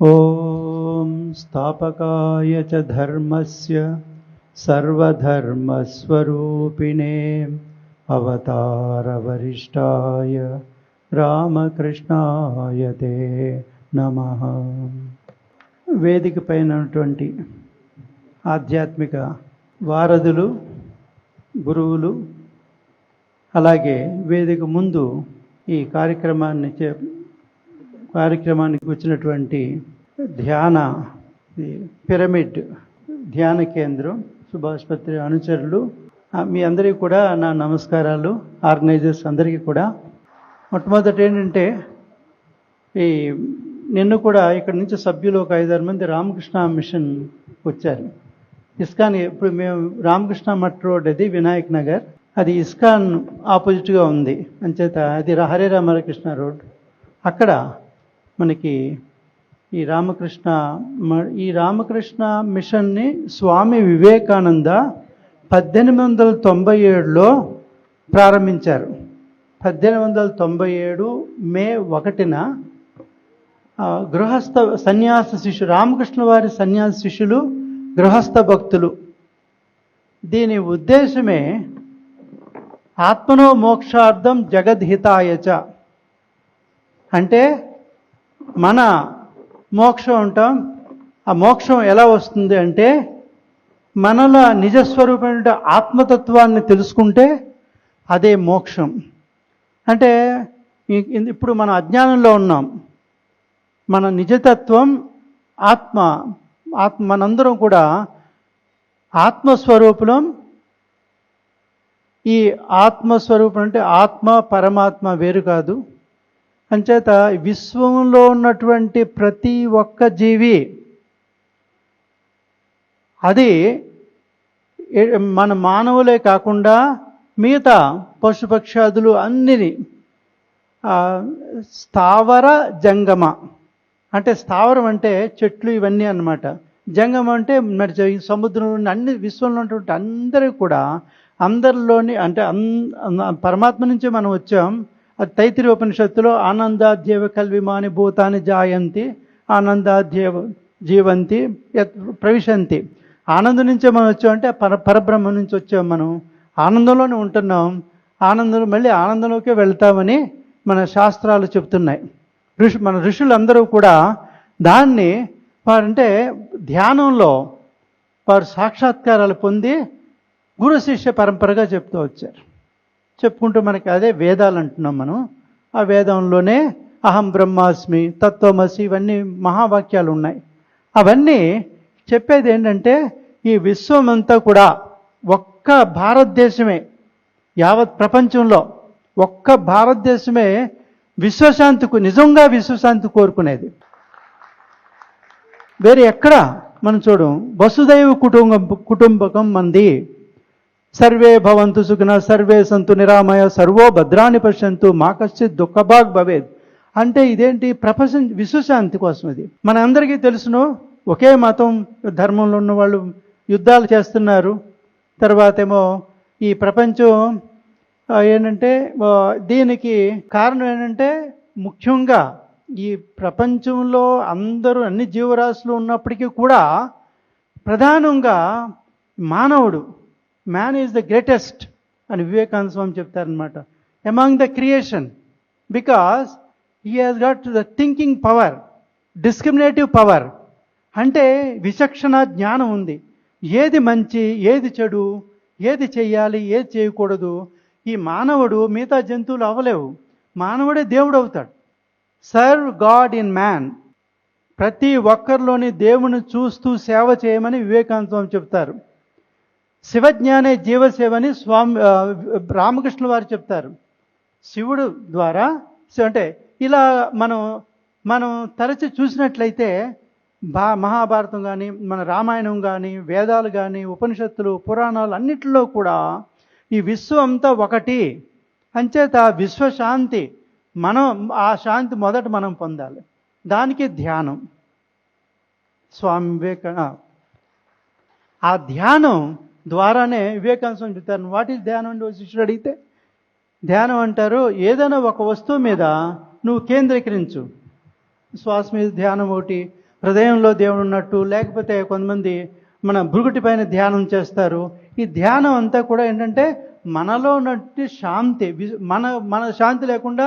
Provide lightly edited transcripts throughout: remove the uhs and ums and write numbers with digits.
ఓం స్థాపకాయ చ ధర్మస్య సర్వధర్మస్వరూపిణే అవతారవరిష్టాయ రామకృష్ణాయ తే నమః. వేదిక పైన ఉన్నటువంటి ఆధ్యాత్మిక వారధులు, గురువులు, అలాగే వేదిక ముందు ఈ కార్యక్రమానికి వచ్చినటువంటి ధ్యాన పిరమిడ్ ధ్యాన కేంద్రం సుభాష్పత్రి అనుచరులు, మీ అందరికీ కూడా నా నమస్కారాలు. ఆర్గనైజర్స్ అందరికీ కూడా మొట్టమొదటి ఏంటంటే, నిన్ను కూడా ఇక్కడ నుంచి సభ్యులు ఒక 5-6 మంది రామకృష్ణ మిషన్ వచ్చారు. ఇస్కాన్ ఇప్పుడు మేము రామకృష్ణ మఠ్ రోడ్, అది వినాయక్ నగర్, అది ఇస్కాన్ ఆపోజిట్గా ఉంది. అంచేత అది హరే రామకృష్ణ రోడ్. అక్కడ మనకి ఈ రామకృష్ణ మిషన్ని స్వామి వివేకానంద 1897లో ప్రారంభించారు. 1897 మే 1న గృహస్థ సన్యాస శిష్యులు, రామకృష్ణ వారి సన్యాస శిష్యులు, గృహస్థ భక్తులు. దీని ఉద్దేశమే ఆత్మనో మోక్షార్థం జగద్హితాయచ, అంటే మన మోక్షం ఉంటాం. ఆ మోక్షం ఎలా వస్తుంది అంటే, మనలో నిజస్వరూపమైన ఆత్మతత్వాన్ని తెలుసుకుంటే అదే మోక్షం. అంటే ఇప్పుడు మనం అజ్ఞానంలో ఉన్నాం. మన నిజతత్వం ఆత్మ మనందరం కూడా ఆత్మస్వరూపులం. ఈ ఆత్మస్వరూపం అంటే ఆత్మ పరమాత్మ వేరు కాదు. అంచేత విశ్వంలో ఉన్నటువంటి ప్రతి ఒక్క జీవి, అది మన మానవులే కాకుండా మిగతా పశుపక్షాదులు అన్నిని స్థావర జంగమ, అంటే స్థావరం అంటే చెట్లు ఇవన్నీ అన్నమాట. జంగమం అంటే మరి సముద్రంలో అన్ని విశ్వంలో ఉన్నటువంటి అందరూ కూడా, అందరిలోని అంటే పరమాత్మ నుంచే మనం వచ్చాం. అది తైత్తిరీయ ఉపనిషత్తులో ఆనందాధ్యేవ కల్విమాని భూతాన్ని జాయంతి ఆనందాధ్యేవ జీవంతి ప్రవిశంతి. ఆనందం నుంచే మనం వచ్చామంటే పరబ్రహ్మ నుంచి వచ్చాం. మనం ఆనందంలోనే ఉంటున్నాం. ఆనందంలో మళ్ళీ ఆనందంలోకే వెళ్తామని మన శాస్త్రాలు చెప్తున్నాయి. మన ఋషులందరూ కూడా దాన్ని వారంటే ధ్యానంలో వారు సాక్షాత్కారాలు పొంది గురు శిష్య పరంపరగా చెప్తూ వచ్చారు. చెప్పుకుంటూ మనకి అదే వేదాలు అంటున్నాం మనం. ఆ వేదంలోనే అహం బ్రహ్మాస్మి, తత్వమసి, ఇవన్నీ మహావాక్యాలు ఉన్నాయి. అవన్నీ చెప్పేది ఏంటంటే, ఈ విశ్వం అంతా కూడా ఒక్క భారతదేశమే, యావత్ ప్రపంచంలో ఒక్క భారతదేశమే నిజంగా విశ్వశాంతి కోరుకునేది. వేరే ఎక్కడ మనం చూడం. వసుదైవ కుటుంబకం మంది. సర్వే భవంతు సుఖిన సర్వే సంతు నిరామయ సర్వో భద్రాన్ని పశ్యంతు మా కశ్చిత్ దుఃఖభాగ్ భవేద్. అంటే ఇదేంటి? ప్రపంచం విశ్వశాంతి కోసం. ఇది మన అందరికీ తెలుసును. ఒకే మతం ధర్మంలో ఉన్న వాళ్ళు యుద్ధాలు చేస్తున్నారు. తర్వాత ఏమో ఈ ప్రపంచం ఏంటంటే, దీనికి కారణం ఏంటంటే, ముఖ్యంగా ఈ ప్రపంచంలో అందరూ అన్ని జీవరాశులు ఉన్నప్పటికీ కూడా ప్రధానంగా మానవుడు, మ్యాన్ ఈజ్ ద గ్రేటెస్ట్ అని వివేకానంద స్వామి చెప్తారనమాట. Among the creation, because he has got the thinking power, discriminative power. అంటే విచక్షణ జ్ఞానం ఉంది. ఏది మంచి, ఏది చెడు, ఏది చెయ్యాలి, ఏది చేయకూడదు. ఈ మానవుడు మిగతా జంతువులు అవ్వలేవు. మానవుడే దేవుడు అవుతాడు. Serve God in man. ప్రతి ఒక్కరిలోని దేవుని చూస్తూ సేవ చేయమని వివేకానంద స్వామి చెప్తారు. శివజ్ఞానే జీవసేవ అని రామకృష్ణ వారు చెప్తారు. శివుడు ద్వారా అంటే ఇలా మనం తరచి చూసినట్లయితే మహాభారతం కానీ, మన రామాయణం కానీ, వేదాలు కానీ, ఉపనిషత్తులు, పురాణాలు అన్నిటిలో కూడా ఈ విశ్వం అంతా ఒకటి. అంచేత విశ్వశాంతి, ఆ శాంతి మొదట మనం పొందాలి. దానికి ధ్యానం. స్వామి వివేకానంద ఆ ధ్యానం ద్వారానే వివేకానంద స్వామి చెప్తారు. వాట్ ఈజ్ ధ్యానం అంటే శిష్యుడు అడిగితే, ధ్యానం అంటారు ఏదైనా ఒక వస్తువు మీద నువ్వు కేంద్రీకరించు. శ్వాస మీద ధ్యానం ఒకటి, హృదయంలో దేవుడు ఉన్నట్టు, లేకపోతే కొంతమంది మన భృగుటి పైన ధ్యానం చేస్తారు. ఈ ధ్యానం అంతా కూడా ఏంటంటే మనలో ఉన్నట్టు శాంతి. మన శాంతి లేకుండా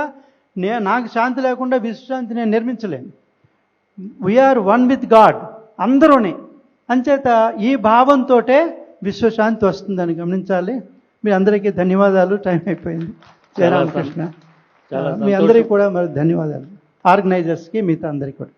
నాకు శాంతి లేకుండా విశ్వశాంతి నేను నిర్మించలేను. వీఆర్ వన్ విత్ గాడ్, అందరూనే. అంచేత ఈ భావంతో విశ్వశాంతి వస్తుందని గమనించాలి. మీ అందరికీ ధన్యవాదాలు. టైం అయిపోయింది. జయరామకృష్ణ. మీ అందరికీ కూడా మరి ధన్యవాదాలు. ఆర్గనైజర్స్కి, మిగతా అందరికీ కూడా.